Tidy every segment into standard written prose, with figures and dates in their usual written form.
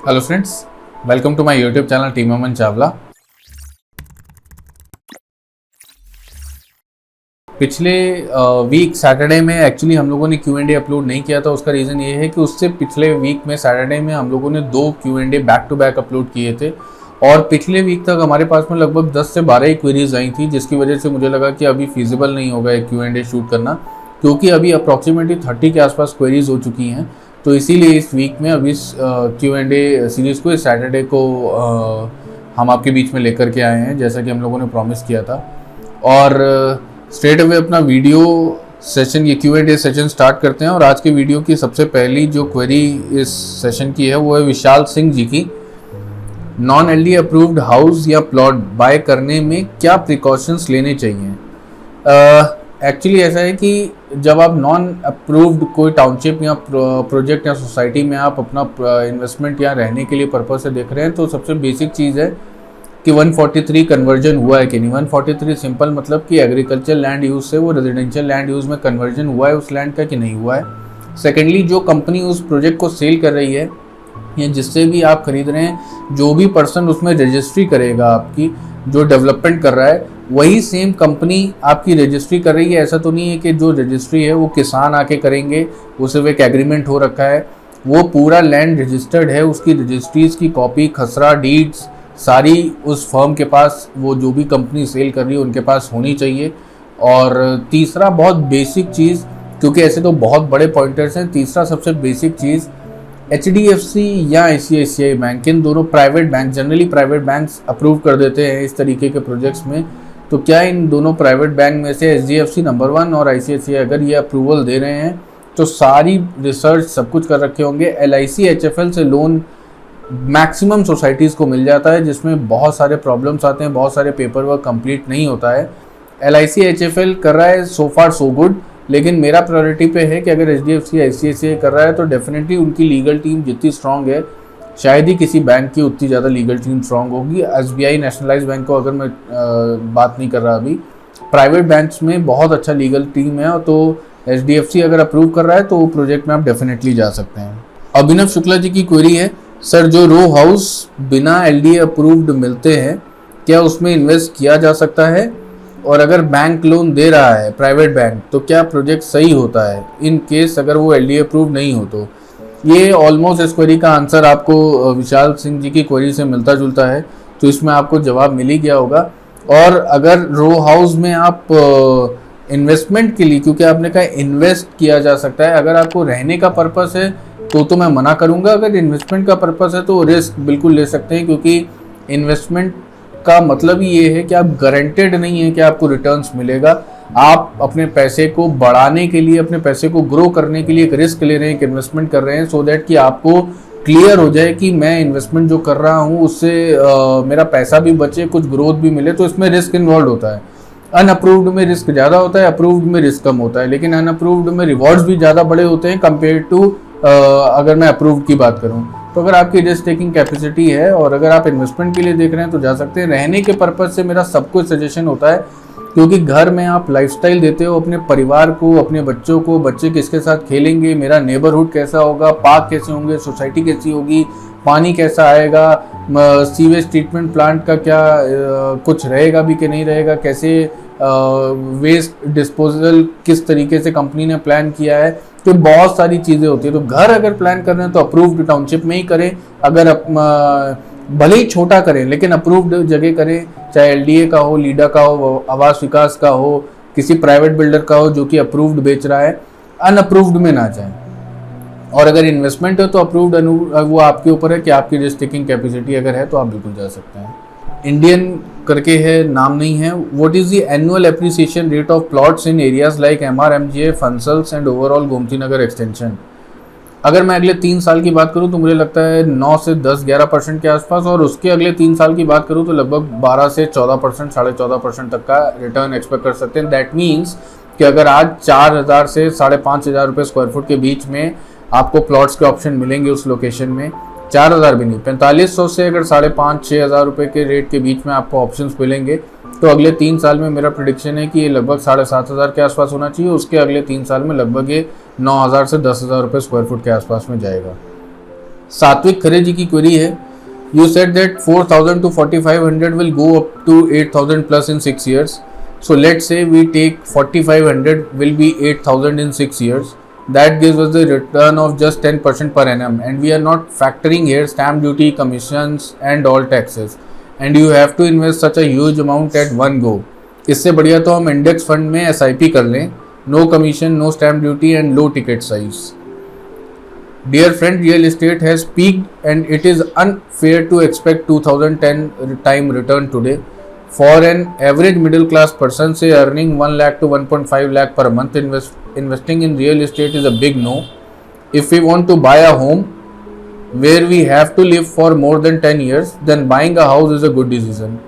Hello friends, welcome to my YouTube channel team Aman Chawla. पिछले week Saturday में actually हम लोगों ने Q&A अपलोड नहीं किया था। उसका रीज़न ये है कि उससे पिछले वीक में सैटरडे में हम लोगों ने 2 Q&A back to back upload किए थे और पिछले वीक तक हमारे पास में लगभग 10 से 12 ही क्वेरीज आई थी, जिसकी वजह से मुझे लगा कि अभी फिजिबल नहीं होगा एक Q&A शूट करना, क्योंकि अभी अप्रॉक्सीमेटली 30 के आसपास क्वेरीज हो चुकी हैं। तो इसीलिए इस वीक में अभी इस Q&A सीरीज़ को इस सैटरडे को हम आपके बीच में लेकर के आए हैं, जैसा कि हम लोगों ने प्रॉमिस किया था। और स्ट्रेट अवे अपना वीडियो सेशन, ये Q&A सेशन स्टार्ट करते हैं। और आज के वीडियो की सबसे पहली जो क्वेरी इस सेशन की है वो है विशाल सिंह जी की। नॉन LD अप्रूव्ड हाउस या प्लॉट बाय करने में क्या प्रिकॉशंस लेने चाहिए? एक्चुअली ऐसा है कि जब आप नॉन अप्रूव्ड कोई टाउनशिप या प्रोजेक्ट या सोसाइटी में आप अपना इन्वेस्टमेंट या रहने के लिए पर्पज से देख रहे हैं, तो सबसे बेसिक चीज़ है कि 143 कन्वर्जन हुआ है कि नहीं। 143 सिंपल मतलब कि एग्रीकल्चर लैंड यूज़ से वो रेजिडेंशियल लैंड यूज़ में कन्वर्जन हुआ है उस लैंड का कि नहीं हुआ है। सेकेंडली, जो कंपनी उस प्रोजेक्ट को सेल कर रही है या जिससे भी आप खरीद रहे हैं, जो भी पर्सन उसमें रजिस्ट्री करेगा, आपकी जो डेवलपमेंट कर रहा है वही सेम कंपनी आपकी रजिस्ट्री कर रही है। ऐसा तो नहीं है कि जो रजिस्ट्री है वो किसान आके करेंगे, वो सिर्फ एक एग्रीमेंट हो रखा है। वो पूरा लैंड रजिस्टर्ड है, उसकी रजिस्ट्रीज की कॉपी, खसरा, डीड्स सारी उस फर्म के पास, वो जो भी कंपनी सेल कर रही है उनके पास होनी चाहिए। और तीसरा बहुत बेसिक चीज़, क्योंकि ऐसे तो बहुत बड़े पॉइंटर्स हैं, तीसरा सबसे बेसिक चीज़, HDFC या ICICI बैंक, इन दोनों private bank, generally private banks approve कर देते हैं इस तरीके के प्रोजेक्ट्स में। तो क्या इन दोनों प्राइवेट बैंक में से HDFC नंबर 1 और ICICI अगर ये अप्रूवल दे रहे हैं तो सारी रिसर्च सब कुछ कर रखे होंगे। LIC HFL से लोन मैक्सिमम सोसाइटीज़ को मिल जाता है, जिसमें बहुत सारे प्रॉब्लम्स आते हैं, बहुत सारे पेपर वर्क कंप्लीट नहीं होता है। LIC HFL कर रहा है सो फार सो गुड, लेकिन मेरा प्रायोरिटी पे है कि अगर HDFC ICICI कर रहा है तो डेफिनेटली उनकी लीगल टीम जितनी स्ट्रांग है, शायद ही किसी बैंक की उतनी ज़्यादा लीगल टीम स्ट्रांग होगी। SBI नेशनलाइज बैंक को अगर मैं बात नहीं कर रहा, अभी प्राइवेट बैंक्स में बहुत अच्छा लीगल टीम है। तो HDFC अगर अप्रूव कर रहा है तो प्रोजेक्ट में आप डेफिनेटली जा सकते हैं। अभिनव शुक्ला जी की क्वेरी है, सर जो रो हाउस बिना LD अप्रूव्ड मिलते हैं, क्या उसमें इन्वेस्ट किया जा सकता है? और अगर बैंक लोन दे रहा है प्राइवेट बैंक, तो क्या प्रोजेक्ट सही होता है इन केस अगर वो LD अप्रूव नहीं हो तो? ये ऑलमोस्ट इस क्वेरी का आंसर आपको विशाल सिंह जी की क्वेरी से मिलता जुलता है, तो इसमें आपको जवाब मिल ही गया होगा। और अगर रो हाउस में आप इन्वेस्टमेंट के लिए, क्योंकि आपने कहा इन्वेस्ट किया जा सकता है, अगर आपको रहने का पर्पस है तो मैं मना करूंगा। अगर इन्वेस्टमेंट का पर्पस है तो रिस्क बिल्कुल ले सकते हैं, क्योंकि इन्वेस्टमेंट का मतलब ही ये है कि आप गारंटेड नहीं है कि आपको रिटर्न्स मिलेगा। आप अपने पैसे को बढ़ाने के लिए, अपने पैसे को ग्रो करने के लिए एक रिस्क ले रहे हैं, एक इन्वेस्टमेंट कर रहे हैं, सो दैट कि आपको क्लियर हो जाए कि मैं इन्वेस्टमेंट जो कर रहा हूँ उससे मेरा पैसा भी बचे, कुछ ग्रोथ भी मिले। तो इसमें रिस्क इन्वॉल्व होता है। अनअप्रूव्ड में रिस्क ज़्यादा होता है, अप्रूव्ड में रिस्क कम होता है, लेकिन अनअप्रूव्ड में रिवॉर्ड्स भी ज़्यादा बड़े होते हैं कंपेयर टू अगर मैं अप्रूव्ड की बात करूं। तो अगर आपकी रिस्क टेकिंग कैपेसिटी है और अगर आप इन्वेस्टमेंट के लिए देख रहे हैं तो जा सकते हैं। रहने के पर्पज से मेरा सब कुछ सजेशन होता है, क्योंकि घर में आप लाइफस्टाइल देते हो अपने परिवार को, अपने बच्चों को, बच्चे किसके साथ खेलेंगे, मेरा नेबरहुड कैसा होगा, पार्क कैसे होंगे, सोसाइटी कैसी होगी, पानी कैसा आएगा, सीवेज ट्रीटमेंट प्लांट का क्या कुछ रहेगा भी कि नहीं रहेगा, कैसे वेस्ट डिस्पोजल किस तरीके से कंपनी ने प्लान किया है, तो बहुत सारी चीज़ें होती है। तो घर अगर प्लान कर रहे हैं तो अप्रूव्ड टाउनशिप में ही करें। अगर भले ही छोटा करें लेकिन अप्रूव्ड जगह करें, चाहे LDA का हो, लीडा का हो, आवास विकास का हो, किसी प्राइवेट बिल्डर का हो जो कि अप्रूव्ड बेच रहा है। अनअप्रूव्ड में ना जाएं। और अगर इन्वेस्टमेंट है तो अप्रूव्ड, वो आपके ऊपर है कि आपकी रिस्क टेकिंग कैपेसिटी अगर है तो आप बिल्कुल जा सकते हैं। इंडियन करके है, नाम नहीं है। What is the annual appreciation rate of plots in areas like MR MGA फंसल्स and overall Gomti Nagar extension? अगर मैं अगले 3 साल की बात करूं तो मुझे लगता है 9 से 10-11% के आसपास, और उसके अगले 3 साल की बात करूं तो लगभग 12 से 14%, 14.5% तक का रिटर्न एक्सपेक्ट कर सकते हैं। दैट मीन्स कि अगर आज 4,000 से 5,500 रुपये स्क्वायर फुट के बीच में आपको प्लॉट्स के ऑप्शन मिलेंगे उस लोकेशन में, 4,000 भी नहीं, 4500 से अगर 5,500-6 हज़ार रुपये के रेट के बीच में आपको ऑप्शंस मिलेंगे, तो अगले 3 साल में मेरा प्रेडिक्शन है कि ये लगभग 7,500 के आसपास होना चाहिए। उसके अगले 3 साल में लगभग ये 9,000 से 10,000 रुपये स्क्वायर फुट के आसपास में जाएगा। सात्विक खरे जी की क्वेरी है, you said that 4,000 to 4,500 will go up to 8,000 plus in 6 years. So let's say we take 4,500 will be 8,000 in 6 years. That gives us the return of just 10% per annum, and we are not factoring here stamp duty, commissions and all taxes. And you have to invest such a huge amount at one go. इससे बढ़िया तो हम index fund में SIP कर लें, no commission, no stamp duty and low ticket size. Dear friend, real estate has peaked and it is unfair to expect 2010 time return today. For an average middle class person, say earning 1 lakh to 1.5 lakh per month, investing in real estate is a big no. If we want to buy a home where we have to live for more than 10 years, then buying a house is a good decision.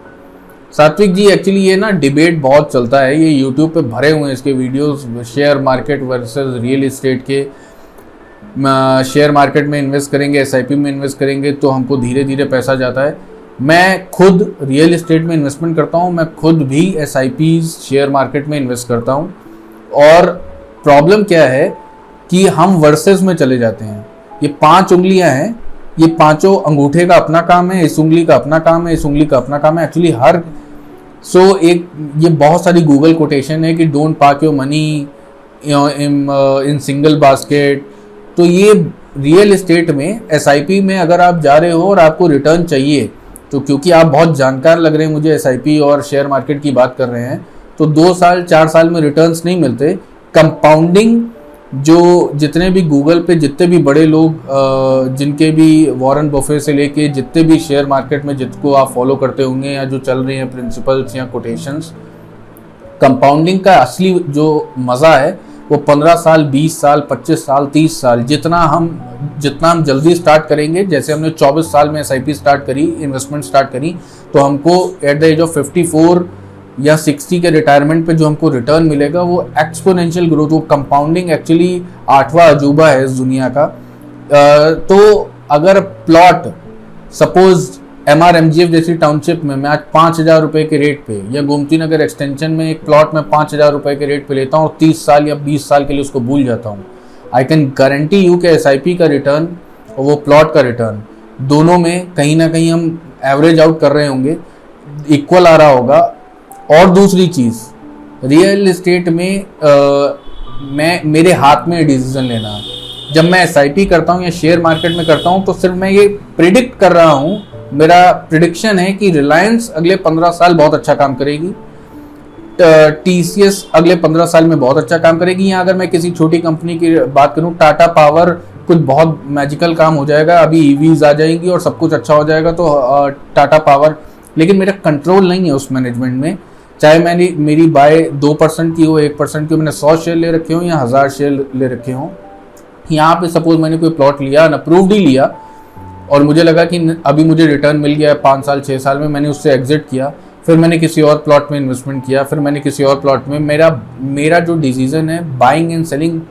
सात्विक जी, actually ये ना debate बहुत चलता है, ये YouTube पे भरे हुए हैं इसके videos, share market versus real estate के। शेयर मार्केट में इन्वेस्ट करेंगे, SIP में इन्वेस्ट करेंगे तो हमको धीरे धीरे पैसा जाता है। मैं खुद रियल एस्टेट में इन्वेस्टमेंट करता हूँ, मैं खुद भी SIP शेयर मार्केट में इन्वेस्ट करता हूँ। और प्रॉब्लम क्या है कि हम वर्सेस में चले जाते हैं। ये 5 उंगलियां हैं, ये पांचों अंगूठे का अपना काम है, इस उंगली का अपना काम है, इस उंगली का अपना काम है। एक्चुअली एक ये बहुत सारी गूगल कोटेशन है कि don't park your money in single basket. तो ये रियल एस्टेट में SIP में अगर आप जा रहे हो और आपको रिटर्न चाहिए, तो क्योंकि आप बहुत जानकार लग रहे हैं मुझे SIP और शेयर मार्केट की बात कर रहे हैं, तो 2 साल 4 साल में रिटर्न्स नहीं मिलते। कंपाउंडिंग जो जितने भी गूगल पे जितने भी बड़े लोग जिनके भी वॉरेन बफे से लेके जितने भी शेयर मार्केट में जिसको आप फॉलो करते होंगे या जो चल रहे हैं प्रिंसिपल्स या कोटेशंस, कंपाउंडिंग का असली जो मज़ा है वो 15 साल, 20 साल, 25 साल, 30 साल, जितना हम जल्दी स्टार्ट करेंगे। जैसे हमने 24 साल में SIP स्टार्ट करी, इन्वेस्टमेंट स्टार्ट करी, तो हमको एट द एज ऑफ 54 या 60 के रिटायरमेंट पे जो हमको रिटर्न मिलेगा वो एक्सपोनेंशियल ग्रोथ, वो कंपाउंडिंग एक्चुअली 8वां अजूबा है इस दुनिया का। तो अगर प्लॉट सपोज MRMGF जैसी टाउनशिप में मैं आज 5,000 रुपये के रेट पे, या गोमती नगर एक्सटेंशन में एक प्लॉट में 5,000 रुपये के रेट पे लेता हूँ और 30 साल या 20 साल के लिए उसको भूल जाता हूँ, आई कैन गारंटी यू कि SIP का रिटर्न और वो प्लॉट का रिटर्न दोनों में कहीं ना कहीं हम एवरेज आउट कर रहे होंगे, इक्वल आ रहा होगा। और दूसरी चीज़, रियल एस्टेट में मेरे हाथ में डिसीजन लेना है। जब मैं SIP करता हूँ या शेयर मार्केट में करता हूँ तो सिर्फ मैं ये प्रिडिक्ट कर रहा हूँ, मेरा प्रिडिक्शन है कि रिलायंस अगले 15 साल बहुत अच्छा काम करेगी, TCS अगले 15 साल में बहुत अच्छा काम करेगी। या अगर मैं किसी छोटी कंपनी की बात करूं, टाटा पावर, कुछ बहुत मैजिकल काम हो जाएगा, अभी EVs आ जाएंगी और सब कुछ अच्छा हो जाएगा तो टाटा पावर। लेकिन मेरा कंट्रोल नहीं है उस मैनेजमेंट में, चाहे मेरी बाय 2% की हो, 1% की हो, मैंने 100 शेयर ले रखे हो या 1000 शेयर ले रखे हों। यहाँ पे सपोज मैंने कोई प्लॉट लिया, अनअप्रूव्ड ही लिया, और मुझे लगा कि अभी मुझे रिटर्न मिल गया है 5 साल 6 साल में, मैंने उससे एग्जिट किया, फिर मैंने किसी और प्लॉट में इन्वेस्टमेंट किया, फिर मैंने किसी और प्लॉट में, मेरा जो डिसीजन है बाइंग एंड सेलिंग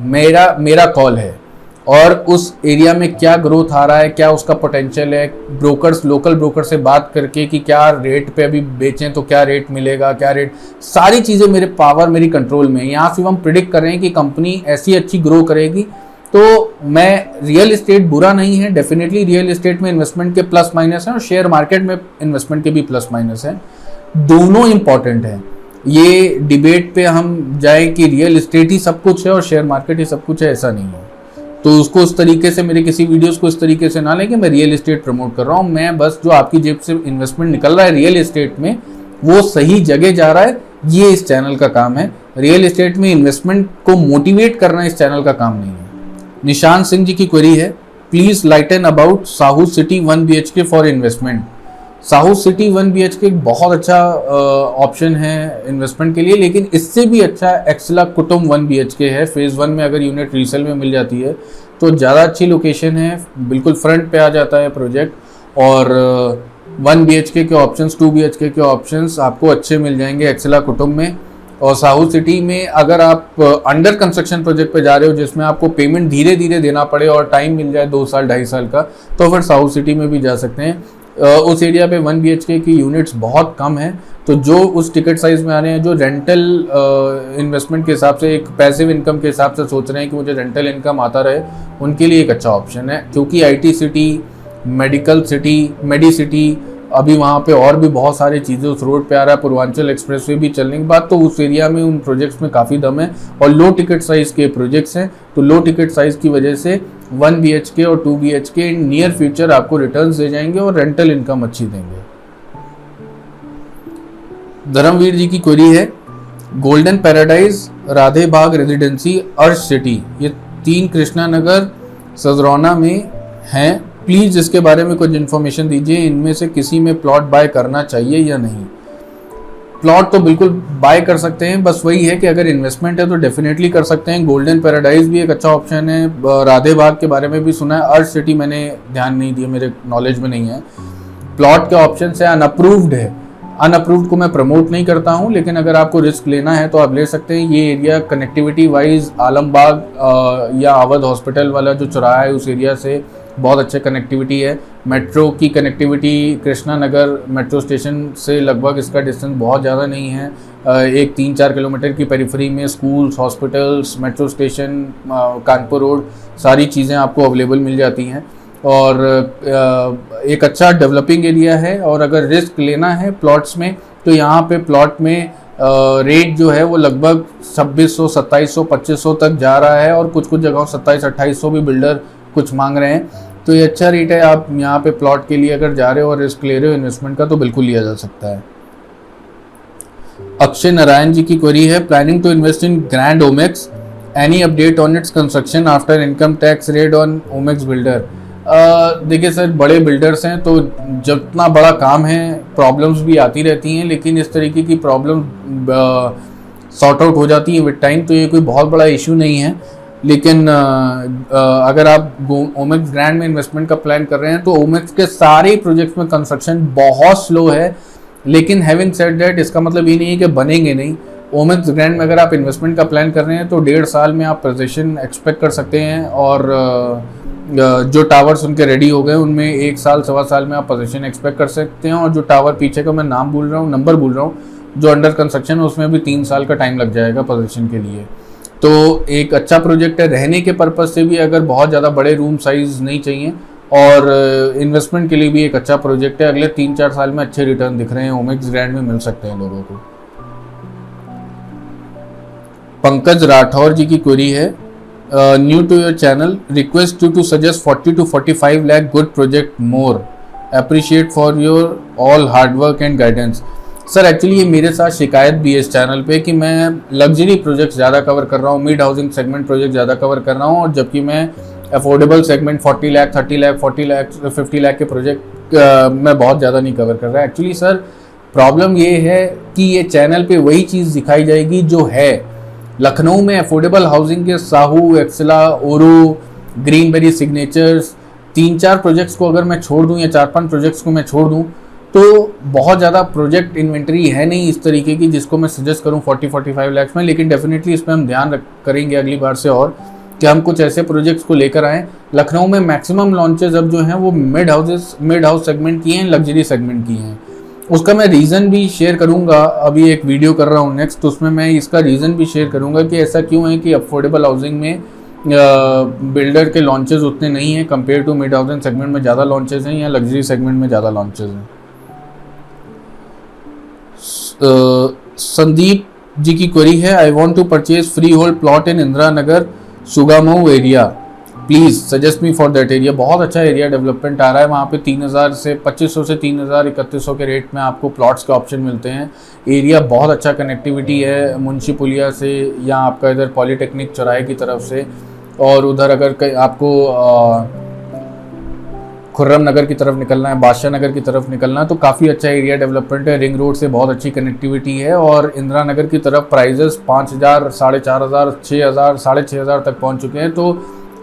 मेरा कॉल है। और उस एरिया में क्या ग्रोथ आ रहा है, क्या उसका पोटेंशियल है, लोकल ब्रोकर से बात करके कि क्या रेट पे अभी बेचें तो क्या रेट मिलेगा, क्या रेट, सारी चीज़ें मेरी कंट्रोल में है। यहाँ सिर्फ हम प्रिडिक्ट कर रहे हैं कि कंपनी ऐसी अच्छी ग्रो करेगी। तो मैं रियल एस्टेट बुरा नहीं है, डेफिनेटली रियल एस्टेट में इन्वेस्टमेंट के प्लस माइनस हैं और शेयर मार्केट में इन्वेस्टमेंट के भी प्लस माइनस हैं, दोनों इंपॉर्टेंट हैं। ये डिबेट पे हम जाए कि रियल एस्टेट ही सब कुछ है और शेयर मार्केट ही सब कुछ है, ऐसा नहीं है। तो उसको उस तरीके से, मेरे किसी वीडियोस को इस तरीके से ना लें कि मैं रियल एस्टेट प्रमोट कर रहा हूँ। मैं बस जो आपकी जेब से इन्वेस्टमेंट निकल रहा है रियल एस्टेट में, वो सही जगह जा रहा है, ये इस चैनल का काम है। रियल एस्टेट में इन्वेस्टमेंट को मोटिवेट करना इस चैनल का काम नहीं है। निशान सिंह जी की क्वेरी है, please lighten about Sahu city 1 BHK for investment. Sahu city 1 BHK एक बहुत अच्छा ऑप्शन है इन्वेस्टमेंट के लिए, लेकिन इससे भी अच्छा एक्सला कुटुम 1 BHK है। फेज़ 1 में अगर यूनिट रीसेल में मिल जाती है तो ज़्यादा अच्छी लोकेशन है, बिल्कुल फ्रंट पे आ जाता है प्रोजेक्ट, और 1 BHK के ऑप्शंस, 2 BHK के ऑप्शंस आपको अच्छे मिल जाएंगे एक्सला कुटुम में। और साहू सिटी में अगर आप अंडर कंस्ट्रक्शन प्रोजेक्ट पे जा rहे हो जिसमें आपको पेमेंट धीरे धीरे देना पड़े और टाइम मिल जाए 2 साल 2.5 साल का, तो फिर साहू सिटी में भी जा सकते हैं। उस एरिया पे 1 BHK की यूनिट्स बहुत कम हैं, तो जो उस टिकट साइज में आ रहे हैं, जो रेंटल इन्वेस्टमेंट के हिसाब से, एक पैसिव इनकम के हिसाब से सोच रहे हैं कि मुझे रेंटल इनकम आता रहे, उनके लिए एक अच्छा ऑप्शन है। क्योंकि IT city, medical city, medi city, अभी वहाँ पे और भी बहुत सारी चीज़ें उस रोड पे आ रहा है, पूर्वांचल एक्सप्रेसवे भी चलने के बाद, तो उस एरिया में उन प्रोजेक्ट्स में काफ़ी दम है और लो टिकट साइज़ के प्रोजेक्ट्स हैं। तो लो टिकट साइज़ की वजह से 1 BHK और 2 BHK इन नियर फ्यूचर आपको रिटर्न्स दे जाएंगे और रेंटल इनकम अच्छी देंगे। धर्मवीर जी की क्वेरी है, गोल्डन पैराडाइज, राधे बाग रेजिडेंसी, अर्श सिटी, ये 3 कृष्णा नगर सजरौना में हैं। प्लीज़ इसके बारे में कुछ इन्फॉर्मेशन दीजिए, इनमें से किसी में प्लॉट बाय करना चाहिए या नहीं। प्लॉट तो बिल्कुल बाय कर सकते हैं, बस वही है कि अगर इन्वेस्टमेंट है तो डेफिनेटली कर सकते हैं। गोल्डन पैराडाइज भी एक अच्छा ऑप्शन है, राधे बाग के बारे में भी सुना है, अर्श सिटी मैंने ध्यान नहीं दिया, मेरे नॉलेज में नहीं है। प्लॉट के ऑप्शन है, अनअप्रूव्ड है, अनअप्रूव्ड को मैं प्रमोट नहीं करता हूं, लेकिन अगर आपको रिस्क लेना है तो आप ले सकते हैं। ये एरिया कनेक्टिविटी वाइज आलमबाग या अवध हॉस्पिटल वाला जो चौराहा है उस एरिया से बहुत अच्छे कनेक्टिविटी है। मेट्रो की connectivity Krishna Nagar metro station से लगभग इसका डिस्टेंस बहुत ज़्यादा नहीं है, एक 3-4 किलोमीटर की पेरिफेरी में schools, hospitals, metro station, Kanpur road, सारी चीज़ें आपको अवेलेबल मिल जाती हैं और एक अच्छा डेवलपिंग एरिया है। और अगर रिस्क लेना है प्लॉट्स में तो यहाँ पे प्लॉट में रेट जो है वो लगभग 2600, 2700, 2500 तक जा रहा है और कुछ जगहों 2700-2800 भी बिल्डर कुछ मांग रहे हैं। तो ये अच्छा रेट है, आप यहाँ पे प्लॉट के लिए अगर जा रहे हो और रिस्क ले रहे हो इन्वेस्टमेंट का तो बिल्कुल लिया जा सकता है। अक्षय नारायण जी की क्वेरी है, planning to invest in Grand Omaxe, any update on its construction after income tax raid on Omaxe builder. देखिए सर, बड़े बिल्डर्स हैं तो जितना बड़ा काम है प्रॉब्लम्स भी आती रहती हैं, लेकिन इस तरीके की प्रॉब्लम सॉर्ट आउट हो जाती है विद टाइम, तो ये कोई बहुत बड़ा इशू नहीं है। लेकिन अगर आप ओमेक्स ग्रैंड में इन्वेस्टमेंट का प्लान कर रहे हैं तो ओमेक्स के सारे प्रोजेक्ट्स में कंस्ट्रक्शन बहुत स्लो है, लेकिन हैविंग सेड दैट इसका मतलब ये नहीं है कि बनेंगे नहीं। ओमेक्स ग्रैंड में अगर आप इन्वेस्टमेंट का प्लान कर रहे हैं तो 1.5 साल में आप पोजीशन एक्सपेक्ट कर सकते हैं और जो टावर्स उनके रेडी हो गए उनमें 1 साल, 1.25 साल में आप पोजीशन एक्सपेक्ट कर सकते हैं। और जो टावर पीछे का मैं नाम भूल रहा हूँ, नंबर भूल रहा हूँ, जो अंडर कंस्ट्रक्शन है उसमें भी 3 साल का टाइम लग जाएगा पोजीशन के लिए। तो एक अच्छा प्रोजेक्ट है, रहने के पर्पज़ से भी अगर बहुत ज़्यादा बड़े रूम साइज नहीं चाहिए और इन्वेस्टमेंट के लिए भी एक अच्छा प्रोजेक्ट है। अगले 3-4 साल में अच्छे रिटर्न दिख रहे हैं, ओमेक्स ग्रैंड में मिल सकते हैं लोगों को। पंकज राठौर जी की क्वेरी है, new to your channel, request you to suggest 40 to 45 lakh good project more, appreciate for your all hard work and guidance. Sir actually ये मेरे साथ शिकायत भी है इस चैनल पे कि मैं लग्जरी प्रोजेक्ट्स ज़्यादा कवर कर रहा हूँ, मिड हाउसिंग सेगमेंट प्रोजेक्ट ज़्यादा कवर कर रहा हूँ, और जबकि मैं अफोर्डेबल सेगमेंट 40 लाख, 30 लाख, 40 लाख, 50 लाख के प्रोजेक्ट मैं बहुत ज़्यादा नहीं कवर कर रहा। एक्चुअली सर प्रॉब्लम ये है कि ये चैनल पे वही चीज़ दिखाई जाएगी जो है। लखनऊ में अफोर्डेबल हाउसिंग के साहू, एक्सला, ओरो, ग्रीनबेरी सिग्नेचर्स, 3-4 प्रोजेक्ट्स को अगर मैं छोड़ दूँ या 4-5 प्रोजेक्ट्स को मैं छोड़ दूँ तो बहुत ज़्यादा प्रोजेक्ट इन्वेंटरी है नहीं इस तरीके की जिसको मैं सजेस्ट करूं 40-45 लाख में। लेकिन डेफिनेटली इसमें हम ध्यान करेंगे अगली बार से और कि हम कुछ ऐसे प्रोजेक्ट्स को लेकर आएँ। लखनऊ में मैक्सिमम लॉन्चेस अब जो हैं वो मिड हाउस सेगमेंट की हैं, लग्जरी सेगमेंट की हैं। उसका मैं रीज़न भी शेयर करूंगा, अभी एक वीडियो कर रहा हूँ नेक्स्ट, तो उसमें मैं इसका रीज़न भी शेयर करूंगा कि ऐसा क्यों है कि अफोर्डेबल हाउसिंग में बिल्डर के लॉन्चेस उतने नहीं हैं compare to mid housing segment में ज़्यादा लॉन्चेस हैं या लग्जरी सेगमेंट में ज़्यादा लॉन्चेस हैं। संदीप जी की क्वेरी है, I want to purchase free hold plot in Indira Nagar Sugamau area, please suggest me for that area. बहुत अच्छा एरिया डेवलपमेंट आ रहा है वहाँ पे, 3000 से 2500 से 3000, 3100 के रेट में आपको प्लॉट्स के ऑप्शन मिलते हैं। एरिया बहुत अच्छा कनेक्टिविटी है मुंशी पुलिया से या आपका इधर पॉलीटेक्निक चौराहे की तरफ से, और उधर अगर आपको खुर्रम नगर की तरफ निकलना है, बादशाह नगर की तरफ निकलना है तो काफ़ी अच्छा एरिया डेवलपमेंट है। रिंग रोड से बहुत अच्छी कनेक्टिविटी है और इंदिरा नगर की तरफ प्राइजेस 5000, 4500, 6000, 6500 तक पहुंच चुके हैं। तो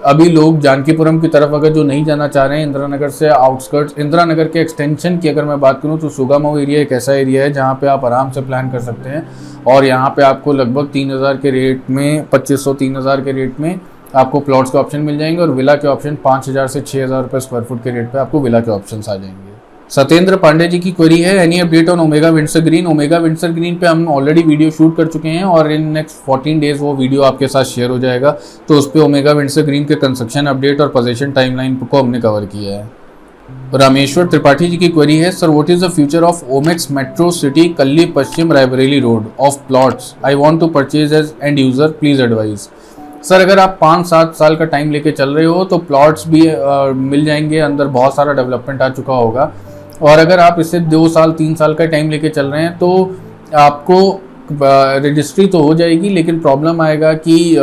अभी लोग जानकीपुरम की तरफ अगर जो नहीं जाना चाह रहे हैं, इंदिरा नगर से आउटस्कर्ट्स, इंदिरा नगर के एक्सटेंशन की अगर मैं बात करूं तो सुगामऊ एरिया एक ऐसा एरिया है जहां पे आप आराम से प्लान कर सकते हैं और यहाँ पे आपको लगभग 3000 के रेट में, 2500-3000 के रेट में आपको प्लॉट्स के ऑप्शन मिल जाएंगे और विला के ऑप्शन 5000 से 6000 रुपये स्क्वायर फुट के रेट पे आपको विला के ऑप्शंस आ जाएंगे। सत्येंद्र पांडे जी की क्वेरी है, any update on omega Windsor green. Omega Windsor green पे हम ऑलरेडी वीडियो शूट कर चुके हैं और इन नेक्स्ट 14 डेज वो वीडियो आपके साथ शेयर हो जाएगा। तो उस पर ओमेगा विंडसर ग्रीन के कंस्ट्रक्शन अपडेट और पोजीशन टाइमलाइन को हमने कवर किया है। रामेश्वर त्रिपाठी जी की क्वेरी है, sir what is the future of Omaxe metro city Kalli Paschim Raebareli road of plots, I want to purchase as end user, please advise. Sir अगर आप 5-7 साल का टाइम लेके चल रहे हो तो प्लॉट्स भी मिल जाएंगे, अंदर बहुत सारा डेवलपमेंट आ चुका होगा। और अगर आप इससे 2 साल 3 साल का टाइम लेके चल रहे हैं तो आपको रजिस्ट्री तो हो जाएगी, लेकिन प्रॉब्लम आएगा कि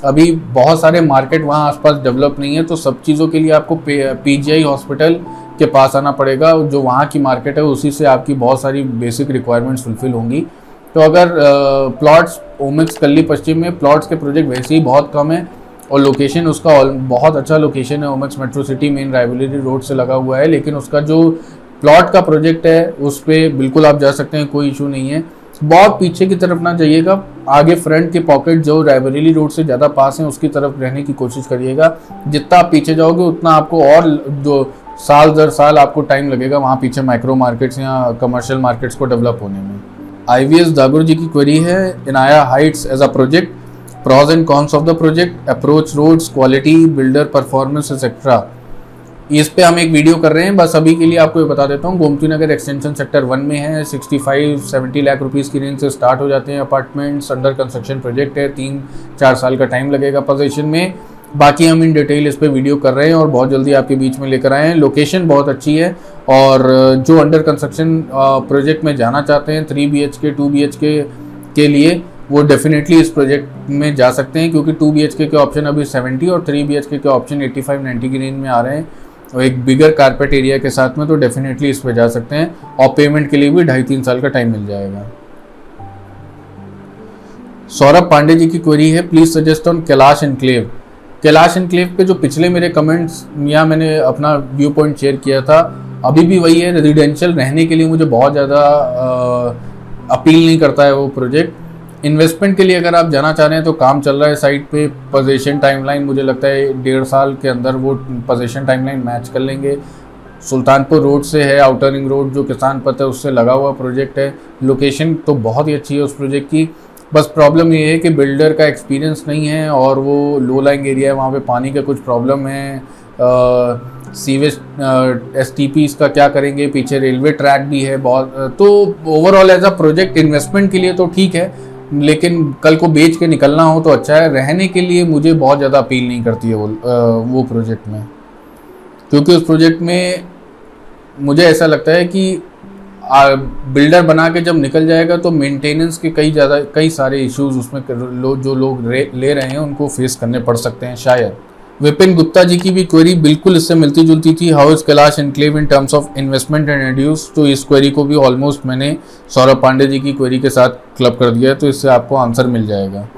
अभी बहुत सारे मार्केट वहाँ आसपास डेवलप नहीं है, तो सब चीज़ों के लिए आपको पीजीआई हॉस्पिटल के पास आना पड़ेगा। जो वहाँ की मार्केट है उसी से आपकी बहुत सारी बेसिक रिक्वायरमेंट्स फुलफिल होंगी। तो अगर प्लॉट्स ओमेक्स कल्ली पश्चिम में प्लॉट्स के प्रोजेक्ट वैसे ही बहुत कम है और लोकेशन उसका बहुत अच्छा लोकेशन है, Omaxe metro city main Raebareli road से लगा हुआ है, लेकिन उसका जो प्लॉट का प्रोजेक्ट है उस पर बिल्कुल आप जा सकते हैं, कोई इशू नहीं है। बहुत पीछे की तरफ ना जाइएगा, आगे फ्रंट के पॉकेट जो रायबरेली रोड से ज़्यादा पास है उसकी तरफ रहने की कोशिश करिएगा। जितना आप पीछे जाओगे उतना आपको और जो साल दर साल आपको टाइम लगेगा वहाँ पीछे माइक्रो मार्केट्स या कमर्शियल मार्केट्स को डेवलप होने में। IVS दागुर जी की क्वेरी है, Inaya Heights as a project, pros and cons of the project, approach roads, quality, builder performance et cetera. इस पे हम एक वीडियो कर रहे हैं, बस अभी के लिए आपको ये बता देता हूँ। गोमती नगर एक्सटेंशन सेक्टर 1 में है, 65-70 लाख रुपीज़ की रेंज से स्टार्ट हो जाते हैं अपार्टमेंट्स। अंडर कंस्ट्रक्शन प्रोजेक्ट है, 3-4 साल का टाइम लगेगा पोजीशन में। बाकी हम इन डिटेल इस पे वीडियो कर रहे हैं और बहुत जल्दी आपके बीच में लेकर आए हैं। लोकेशन बहुत अच्छी है और जो अंडर कंस्ट्रक्शन प्रोजेक्ट में जाना चाहते हैं 3 BHK 2 BHK के लिए वो डेफिनेटली इस प्रोजेक्ट में जा सकते हैं, क्योंकि 2 BHK के ऑप्शन अभी 70 और 3 BHK के ऑप्शन 85-90 की रेंज में आ रहे हैं और एक बिगर कारपेट एरिया के साथ में, तो डेफिनेटली इस पे जा सकते हैं और पेमेंट के लिए भी 2.5-3 साल का टाइम मिल जाएगा। सौरभ पांडे जी की क्वेरी है, please suggest on Kailash enclave. Kailash enclave पे जो पिछले मेरे कमेंट्स या मैंने अपना व्यू पॉइंट शेयर किया था, अभी भी वही है। रेजिडेंशियल रहने के लिए मुझे बहुत ज़्यादा अपील नहीं करता है वो प्रोजेक्ट। इन्वेस्टमेंट के लिए अगर आप जाना चाह रहे हैं तो काम चल रहा है साइट पे। पोजीशन टाइमलाइन मुझे लगता है 1.5 साल के अंदर वो पोजीशन टाइमलाइन मैच कर लेंगे। सुल्तानपुर रोड से है, आउटर रिंग रोड जो किसान पथ है उससे लगा हुआ प्रोजेक्ट है। लोकेशन तो बहुत ही अच्छी है उस प्रोजेक्ट की, बस प्रॉब्लम ये है कि बिल्डर का एक्सपीरियंस नहीं है और वो लो लाइंग एरिया है, वहाँ पे पानी का कुछ प्रॉब्लम है। सीवेज STP इसका क्या करेंगे, पीछे रेलवे ट्रैक भी है बहुत। तो overall as a project investment के लिए तो ठीक है, लेकिन कल को बेच के निकलना हो तो अच्छा है। रहने के लिए मुझे बहुत ज़्यादा अपील नहीं करती है वो प्रोजेक्ट में, क्योंकि उस प्रोजेक्ट में मुझे ऐसा लगता है कि बिल्डर बना के जब निकल जाएगा तो मेंटेनेंस के कई सारे इश्यूज उसमें जो लोग ले रहे हैं उनको फेस करने पड़ सकते हैं शायद। विपिन गुप्ता जी की भी क्वेरी बिल्कुल इससे मिलती जुलती थी, how is Kailash enclave in terms of investment and adduce. तो इस क्वेरी को भी ऑलमोस्ट मैंने सौरभ पांडे जी की क्वेरी के साथ क्लब कर दिया है, तो इससे आपको आंसर मिल जाएगा।